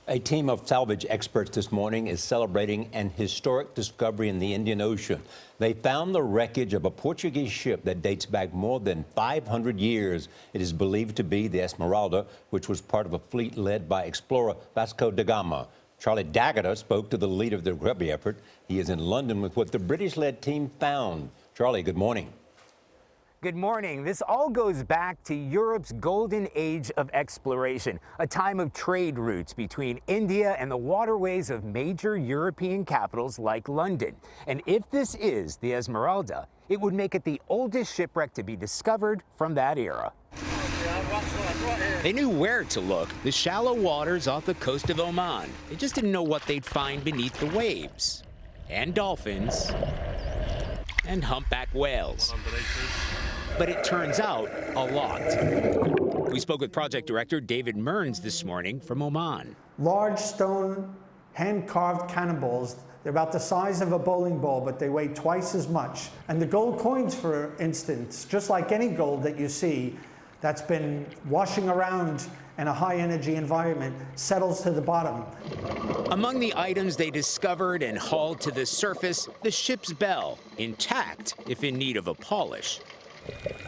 A team of salvage experts this morning is celebrating an historic discovery in the Indian Ocean. They found the wreckage of a Portuguese ship that dates back more than 500 years. It is believed to be the Esmeralda, which was part of a fleet led by explorer Vasco da Gama. Charlie Daggett spoke to the leader of the recovery effort. He is in London with what the British-led team found. Charlie, good morning. Good morning. This all goes back to Europe's golden age of exploration, a time of trade routes between India and the waterways of major European capitals like London. And if this is the Esmeralda, it would make it the oldest shipwreck to be discovered from that era. They knew where to look, the shallow waters off the coast of Oman. They just didn't know what they'd find beneath the waves. And dolphins. And humpback whales. But it turns out a lot. We spoke with project director David Mearns this morning from Oman. Large stone hand-carved cannonballs. They're about the size of a bowling ball, but they weigh twice as much. And the gold coins, for instance, just like any gold that you see that's been washing around in a high-energy environment, settles to the bottom. Among the items they discovered and hauled to the surface, the ship's bell, intact if in need of a polish.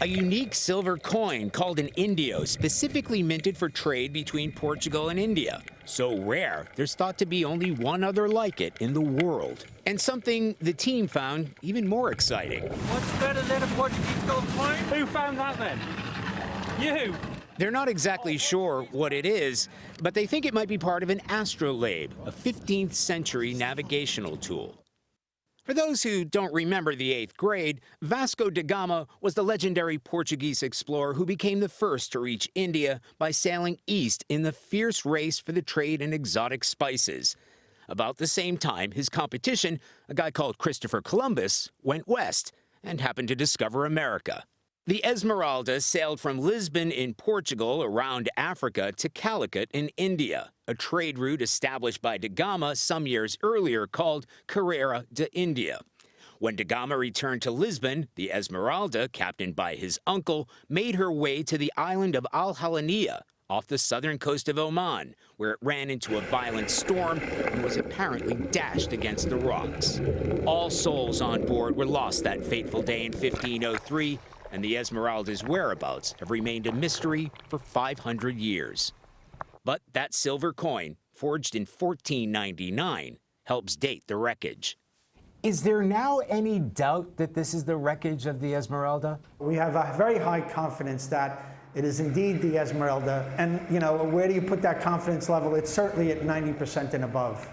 A unique silver coin called an indio, specifically minted for trade between Portugal and India. So rare, there's thought to be only one other like it in the world. And something the team found even more exciting. What's better than a Portuguese gold coin? Who found that then? You! They're not exactly sure what it is, but they think it might be part of an astrolabe, a 15th century navigational tool. For those who don't remember the 8th grade, Vasco da Gama was the legendary Portuguese explorer who became the first to reach India by sailing east in the fierce race for the trade in exotic spices. About the same time, his competition, a guy called Christopher Columbus, went west and happened to discover America. The Esmeralda sailed from Lisbon in Portugal around Africa to Calicut in India, a trade route established by da Gama some years earlier called Carrera de India. When da Gama returned to Lisbon, the Esmeralda, captained by his uncle, made her way to the island of Al Halania off the southern coast of Oman, where it ran into a violent storm and was apparently dashed against the rocks. All souls on board were lost that fateful day in 1503, and the Esmeralda's whereabouts have remained a mystery for 500 years. But that silver coin, forged in 1499, helps date the wreckage. Is there now any doubt that this is the wreckage of the Esmeralda? We have a very high confidence that it is indeed the Esmeralda. And, you know, where do you put that confidence level? It's certainly at 90% and above.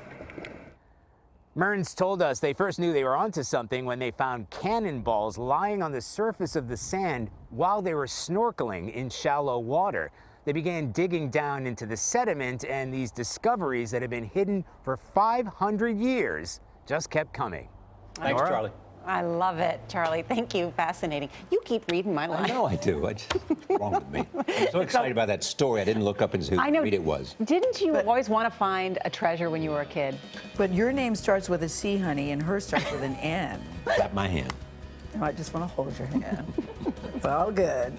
Mearns told us they first knew they were onto something when they found cannonballs lying on the surface of the sand while they were snorkeling in shallow water. They began digging down into the sediment, and these discoveries that had been hidden for 500 years just kept coming. Thanks, Nora? Charlie. I love it, Charlie. Thank you. Fascinating. You keep reading my line. I know I do. What's wrong with me? I'm so excited about that story. I didn't look up and see who read it was. Didn't you always want to find a treasure when you were a kid? But your name starts with a C, honey, and hers starts with an N. Clap my hand. I just want to hold your hand. It's all good.